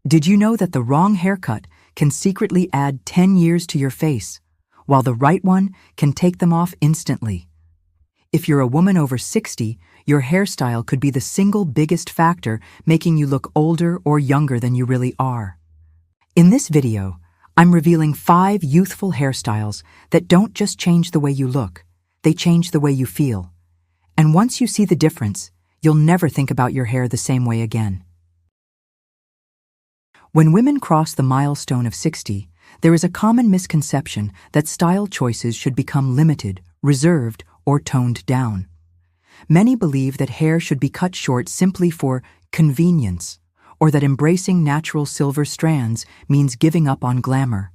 Did you know that the wrong haircut can secretly add 10 years to your face, while the right one can take them off instantly? If you're a woman over 60, your hairstyle could be the single biggest factor making you look older or younger than you really are. In this video, I'm revealing 5 youthful hairstyles that don't just change the way you look, they change the way you feel. And once you see the difference, you'll never think about your hair the same way again. When women cross the milestone of 60, there is a common misconception that style choices should become limited, reserved, or toned down. Many believe that hair should be cut short simply for convenience, or that embracing natural silver strands means giving up on glamour.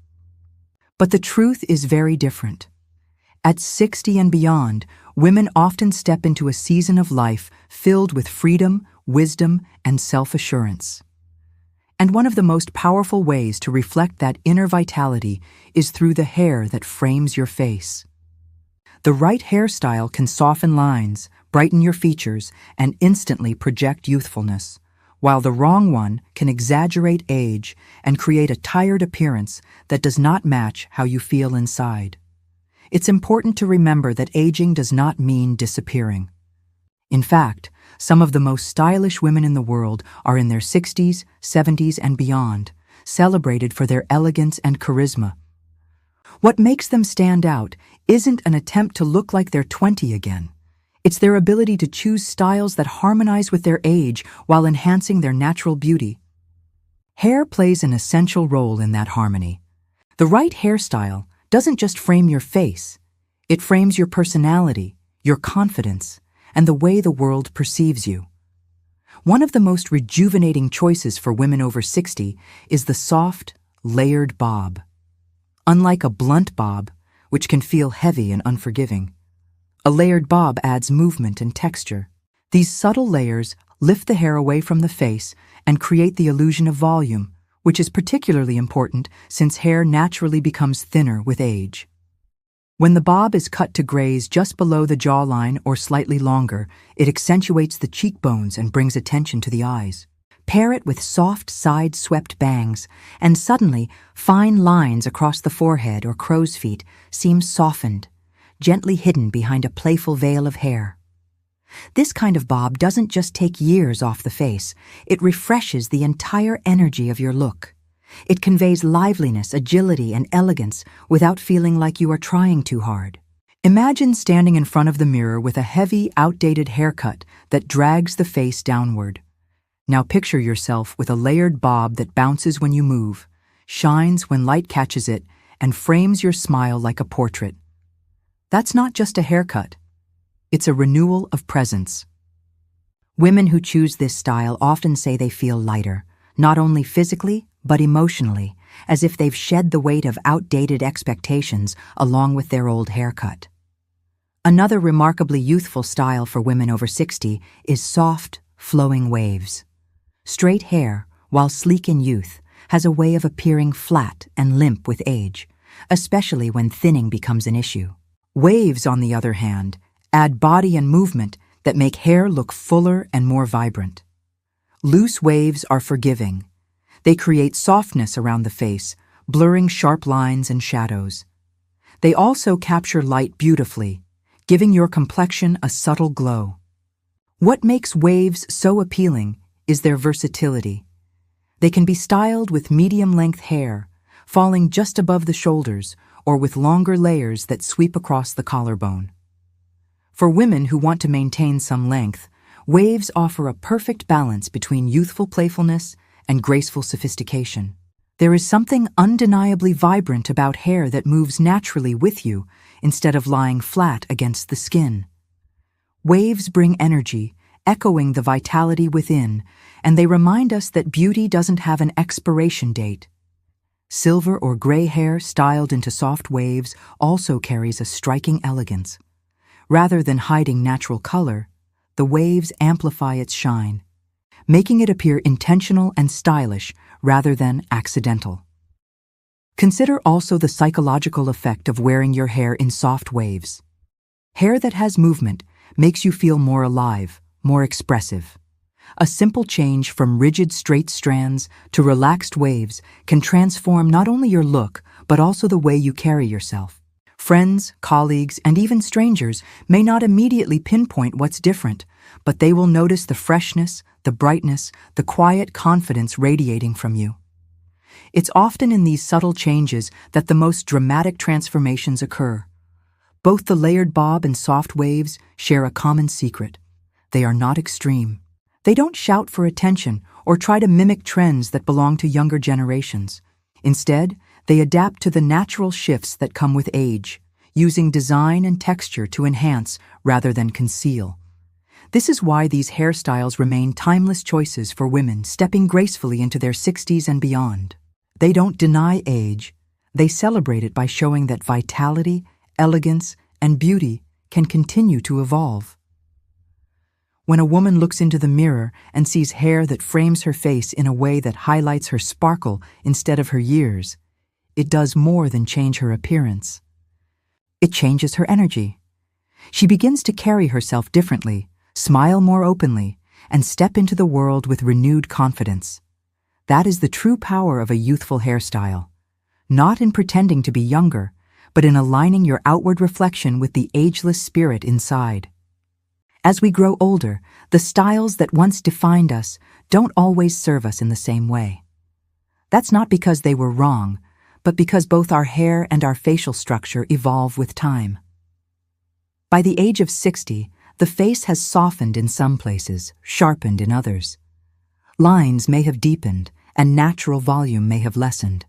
But the truth is very different. At 60 and beyond, women often step into a season of life filled with freedom, wisdom, and self-assurance. And one of the most powerful ways to reflect that inner vitality is through the hair that frames your face. The right hairstyle can soften lines, brighten your features, and instantly project youthfulness, while the wrong one can exaggerate age and create a tired appearance that does not match how you feel inside. It's important to remember that aging does not mean disappearing. In fact, some of the most stylish women in the world are in their 60s, 70s, and beyond, celebrated for their elegance and charisma. What makes them stand out isn't an attempt to look like they're 20 again. It's their ability to choose styles that harmonize with their age while enhancing their natural beauty. Hair plays an essential role in that harmony. The right hairstyle doesn't just frame your face, it frames your personality, your confidence, and the way the world perceives you. One of the most rejuvenating choices for women over 60 is the soft, layered bob. Unlike a blunt bob, which can feel heavy and unforgiving, a layered bob adds movement and texture. These subtle layers lift the hair away from the face and create the illusion of volume, which is particularly important since hair naturally becomes thinner with age. When the bob is cut to graze just below the jawline or slightly longer, it accentuates the cheekbones and brings attention to the eyes. Pair it with soft side-swept bangs, and suddenly fine lines across the forehead or crow's feet seem softened, gently hidden behind a playful veil of hair. This kind of bob doesn't just take years off the face, it refreshes the entire energy of your look. It conveys liveliness, agility, and elegance without feeling like you are trying too hard. Imagine standing in front of the mirror with a heavy, outdated haircut that drags the face downward. Now picture yourself with a layered bob that bounces when you move, shines when light catches it, and frames your smile like a portrait. That's not just a haircut. It's a renewal of presence. Women who choose this style often say they feel lighter, not only physically, but emotionally, as if they've shed the weight of outdated expectations along with their old haircut. Another remarkably youthful style for women over 60 is soft, flowing waves. Straight hair, while sleek in youth, has a way of appearing flat and limp with age, especially when thinning becomes an issue. Waves, on the other hand, add body and movement that make hair look fuller and more vibrant. Loose waves are forgiving. They create softness around the face, blurring sharp lines and shadows. They also capture light beautifully, giving your complexion a subtle glow. What makes waves so appealing is their versatility. They can be styled with medium-length hair, falling just above the shoulders, or with longer layers that sweep across the collarbone. For women who want to maintain some length, waves offer a perfect balance between youthful playfulness and graceful sophistication. There is something undeniably vibrant about hair that moves naturally with you instead of lying flat against the skin. Waves bring energy, echoing the vitality within, and they remind us that beauty doesn't have an expiration date. Silver or gray hair styled into soft waves also carries a striking elegance. Rather than hiding natural color, the waves amplify its shine, making it appear intentional and stylish rather than accidental. Consider also the psychological effect of wearing your hair in soft waves. Hair that has movement makes you feel more alive, more expressive. A simple change from rigid straight strands to relaxed waves can transform not only your look, but also the way you carry yourself. Friends, colleagues, and even strangers may not immediately pinpoint what's different, but they will notice the freshness, the brightness, the quiet confidence radiating from you. It's often in these subtle changes that the most dramatic transformations occur. Both the layered bob and soft waves share a common secret. They are not extreme. They don't shout for attention or try to mimic trends that belong to younger generations. Instead, they adapt to the natural shifts that come with age, using design and texture to enhance rather than conceal. This is why these hairstyles remain timeless choices for women stepping gracefully into their 60s and beyond. They don't deny age. They celebrate it by showing that vitality, elegance, and beauty can continue to evolve. When a woman looks into the mirror and sees hair that frames her face in a way that highlights her sparkle instead of her years, it does more than change her appearance. It changes her energy. She begins to carry herself differently, smile more openly, and step into the world with renewed confidence. That is the true power of a youthful hairstyle, not in pretending to be younger, but in aligning your outward reflection with the ageless spirit inside. As we grow older, the styles that once defined us don't always serve us in the same way. That's not because they were wrong, but because both our hair and our facial structure evolve with time. By the age of 60, the face has softened in some places, sharpened in others. Lines may have deepened, and natural volume may have lessened.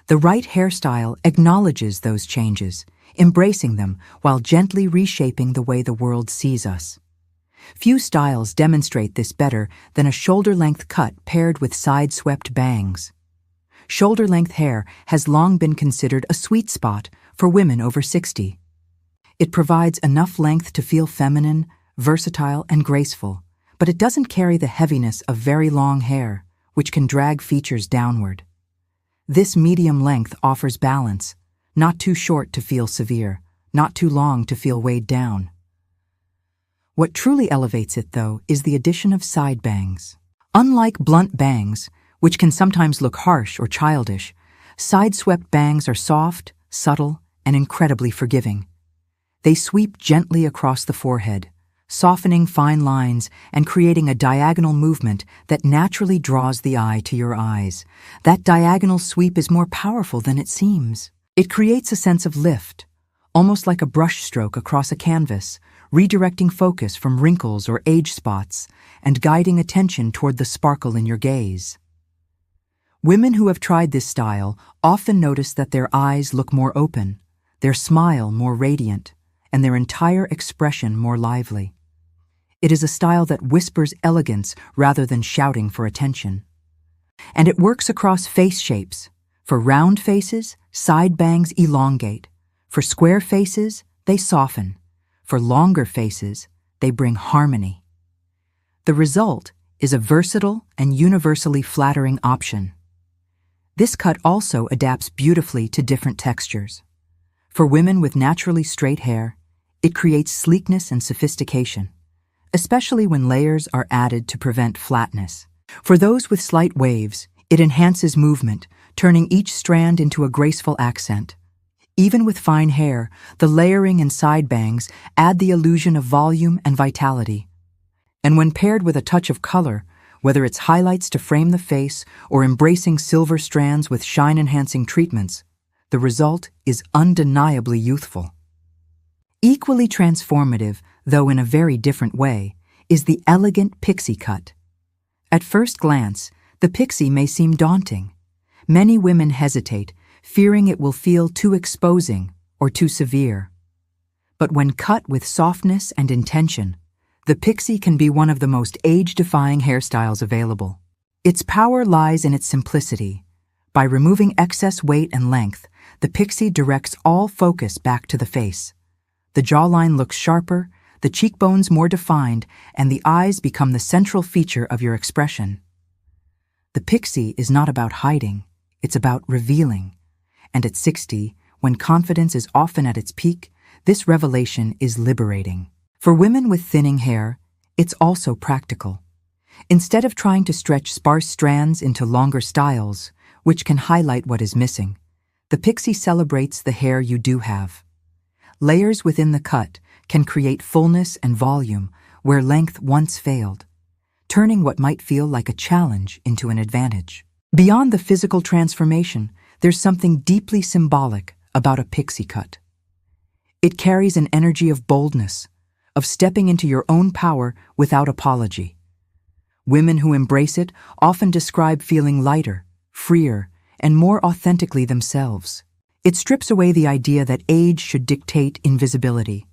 The right hairstyle acknowledges those changes, embracing them while gently reshaping the way the world sees us. Few styles demonstrate this better than a shoulder-length cut paired with side-swept bangs. Shoulder-length hair has long been considered a sweet spot for women over 60. It provides enough length to feel feminine, versatile, and graceful, but it doesn't carry the heaviness of very long hair, which can drag features downward. This medium length offers balance, not too short to feel severe, not too long to feel weighed down. What truly elevates it, though, is the addition of side bangs. Unlike blunt bangs, which can sometimes look harsh or childish, side-swept bangs are soft, subtle, and incredibly forgiving. They sweep gently across the forehead, softening fine lines and creating a diagonal movement that naturally draws the eye to your eyes. That diagonal sweep is more powerful than it seems. It creates a sense of lift, almost like a brushstroke across a canvas, redirecting focus from wrinkles or age spots and guiding attention toward the sparkle in your gaze. Women who have tried this style often notice that their eyes look more open, their smile more radiant, and their entire expression more lively. It is a style that whispers elegance rather than shouting for attention. And it works across face shapes. For round faces, side bangs elongate. For square faces, they soften. For longer faces, they bring harmony. The result is a versatile and universally flattering option. This cut also adapts beautifully to different textures. For women with naturally straight hair, it creates sleekness and sophistication, especially when layers are added to prevent flatness. For those with slight waves, it enhances movement, turning each strand into a graceful accent. Even with fine hair, the layering and side bangs add the illusion of volume and vitality. And when paired with a touch of color, whether it's highlights to frame the face or embracing silver strands with shine-enhancing treatments, the result is undeniably youthful. Equally transformative, though in a very different way, is the elegant pixie cut. At first glance, the pixie may seem daunting. Many women hesitate, fearing it will feel too exposing or too severe. But when cut with softness and intention, the pixie can be one of the most age-defying hairstyles available. Its power lies in its simplicity. By removing excess weight and length, the pixie directs all focus back to the face. The jawline looks sharper, the cheekbones more defined, and the eyes become the central feature of your expression. The pixie is not about hiding, it's about revealing. And at 60, when confidence is often at its peak, this revelation is liberating. For women with thinning hair, it's also practical. Instead of trying to stretch sparse strands into longer styles, which can highlight what is missing, the pixie celebrates the hair you do have. Layers within the cut can create fullness and volume where length once failed, turning what might feel like a challenge into an advantage. Beyond the physical transformation, there's something deeply symbolic about a pixie cut. It carries an energy of boldness, of stepping into your own power without apology. Women who embrace it often describe feeling lighter, freer, and more authentically themselves. It strips away the idea that age should dictate invisibility.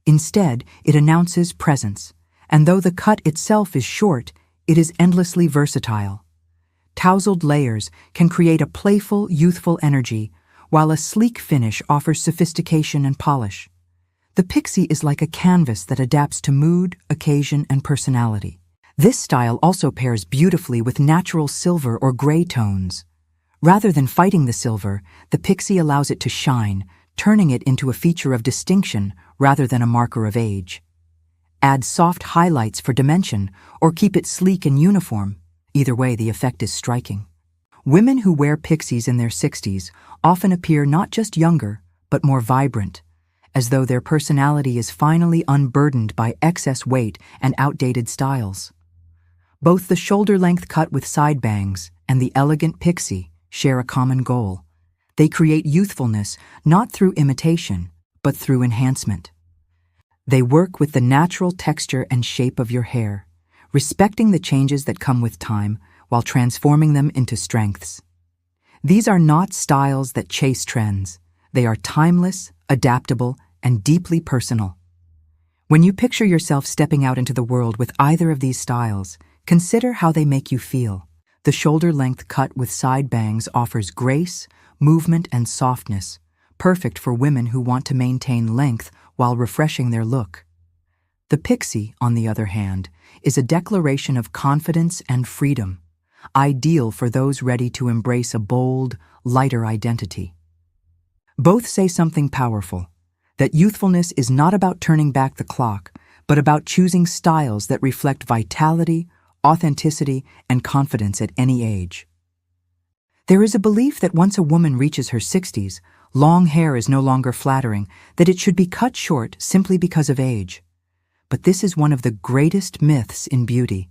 Instead, it announces presence, and though the cut itself is short, it is endlessly versatile. Tousled layers can create a playful, youthful energy, while a sleek finish offers sophistication and polish. The pixie is like a canvas that adapts to mood, occasion, and personality. This style also pairs beautifully with natural silver or gray tones. Rather than fighting the silver, the pixie allows it to shine, turning it into a feature of distinction rather than a marker of age. Add soft highlights for dimension, or keep it sleek and uniform. Either way, the effect is striking. Women who wear pixies in their 60s often appear not just younger, but more vibrant, as though their personality is finally unburdened by excess weight and outdated styles. Both the shoulder-length cut with side bangs and the elegant pixie share a common goal. They create youthfulness not through imitation, but through enhancement. They work with the natural texture and shape of your hair, respecting the changes that come with time while transforming them into strengths. These are not styles that chase trends. They are timeless, adaptable, and deeply personal. When you picture yourself stepping out into the world with either of these styles, consider how they make you feel. The shoulder-length cut with side bangs offers grace, movement, and softness, perfect for women who want to maintain length while refreshing their look. The pixie, on the other hand, is a declaration of confidence and freedom, ideal for those ready to embrace a bold, lighter identity. Both say something powerful, that youthfulness is not about turning back the clock, but about choosing styles that reflect vitality, authenticity, and confidence at any age. There is a belief that once a woman reaches her 60s, long hair is no longer flattering, that it should be cut short simply because of age. But this is one of the greatest myths in beauty.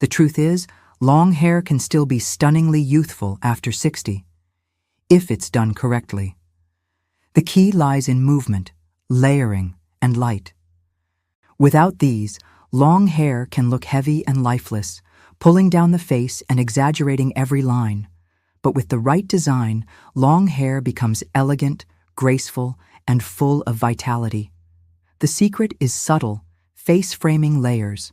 The truth is, long hair can still be stunningly youthful after 60, if it's done correctly. The key lies in movement, layering, and light. Without these, long hair can look heavy and lifeless, pulling down the face and exaggerating every line. But with the right design, long hair becomes elegant, graceful, and full of vitality. The secret is subtle, face-framing layers.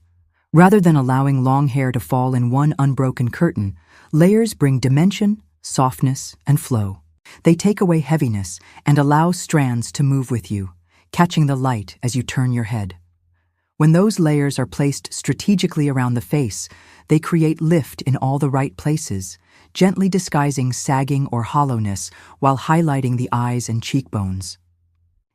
Rather than allowing long hair to fall in one unbroken curtain, layers bring dimension, softness, and flow. They take away heaviness and allow strands to move with you, catching the light as you turn your head. When those layers are placed strategically around the face, they create lift in all the right places, gently disguising sagging or hollowness while highlighting the eyes and cheekbones.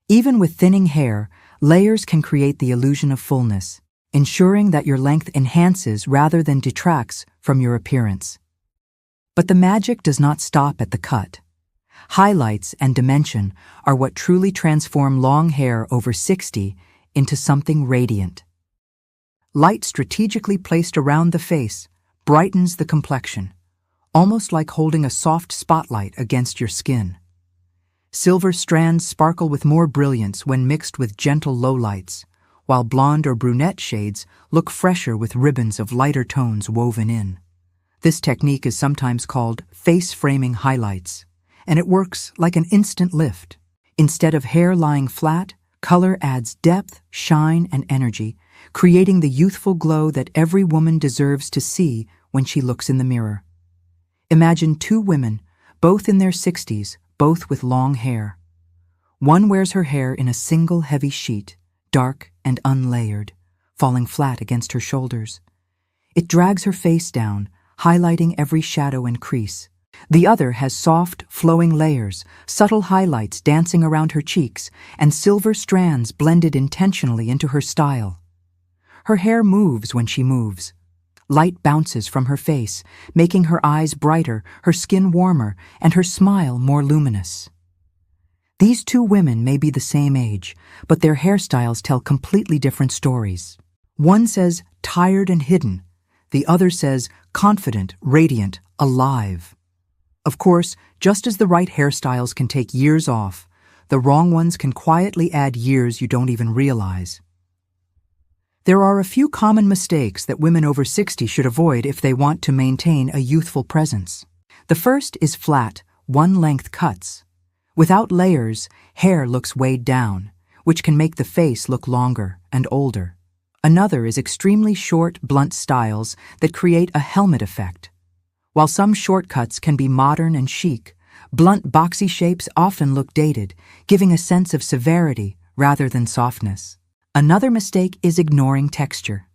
Even with thinning hair, layers can create the illusion of fullness, ensuring that your length enhances rather than detracts from your appearance. But the magic does not stop at the cut. Highlights and dimension are what truly transform long hair over 60 into something radiant. Light strategically placed around the face brightens the complexion, almost like holding a soft spotlight against your skin. Silver strands sparkle with more brilliance when mixed with gentle lowlights, while blonde or brunette shades look fresher with ribbons of lighter tones woven in. This technique is sometimes called face-framing highlights, and it works like an instant lift. Instead of hair lying flat, color adds depth, shine, and energy, creating the youthful glow that every woman deserves to see when she looks in the mirror. Imagine two women, both in their 60s, both with long hair. One wears her hair in a single heavy sheet, dark and unlayered, falling flat against her shoulders. It drags her face down, highlighting every shadow and crease. The other has soft, flowing layers, subtle highlights dancing around her cheeks, and silver strands blended intentionally into her style. Her hair moves when she moves, Light bounces from her face, making her eyes brighter, her skin warmer, and her smile more luminous. These two women may be the same age, but their hairstyles tell completely different stories. One says, tired and hidden. The other says, confident, radiant, alive. Of course, just as the right hairstyles can take years off, the wrong ones can quietly add years you don't even realize. There are a few common mistakes that women over 60 should avoid if they want to maintain a youthful presence. The first is flat, one-length cuts. Without layers, hair looks weighed down, which can make the face look longer and older. Another is extremely short, blunt styles that create a helmet effect. While some shortcuts can be modern and chic, blunt, boxy shapes often look dated, giving a sense of severity rather than softness. Another mistake is ignoring texture.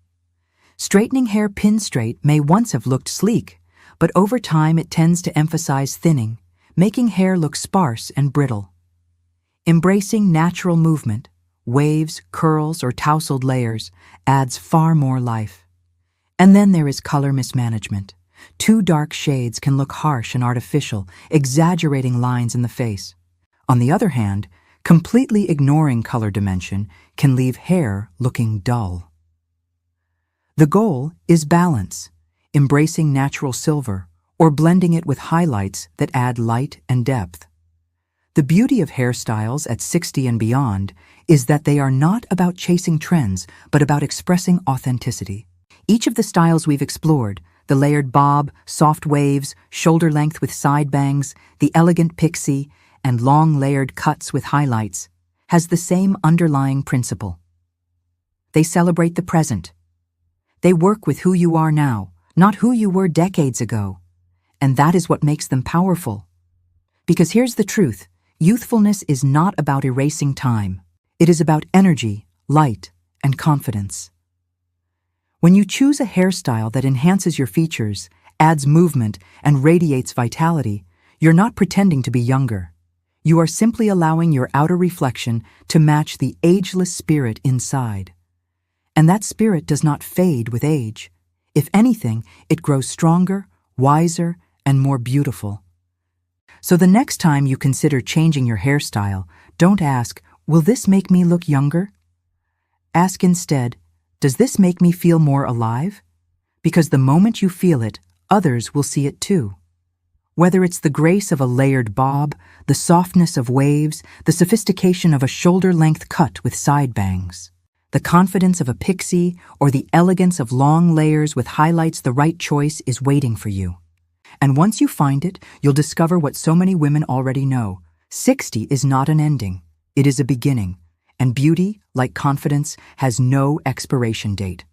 Straightening hair pin straight may once have looked sleek, but over time it tends to emphasize thinning, making hair look sparse and brittle. Embracing natural movement, waves, curls, or tousled layers, adds far more life. And then there is color mismanagement. Too dark shades can look harsh and artificial, exaggerating lines in the face. On the other hand, completely ignoring color dimension can leave hair looking dull. The goal is balance, embracing natural silver or blending it with highlights that add light and depth. The beauty of hairstyles at 60 and beyond is that they are not about chasing trends, but about expressing authenticity. Each of the styles we've explored, the layered bob, soft waves, shoulder length with side bangs, the elegant pixie, and long layered cuts with highlights, has the same underlying principle. They celebrate the present. They work with who you are now, not who you were decades ago. And that is what makes them powerful. Because here's the truth, youthfulness is not about erasing time. It is about energy, light, and confidence. When you choose a hairstyle that enhances your features, adds movement, and radiates vitality, you're not pretending to be younger. You are simply allowing your outer reflection to match the ageless spirit inside. And that spirit does not fade with age. If anything, it grows stronger, wiser, and more beautiful. So the next time you consider changing your hairstyle, don't ask, will this make me look younger? Ask instead, does this make me feel more alive? Because the moment you feel it, others will see it too. Whether it's the grace of a layered bob, the softness of waves, the sophistication of a shoulder-length cut with side bangs, the confidence of a pixie, or the elegance of long layers with highlights, the right choice is waiting for you. And once you find it, you'll discover what so many women already know. 60 is not an ending. It is a beginning. And beauty, like confidence, has no expiration date.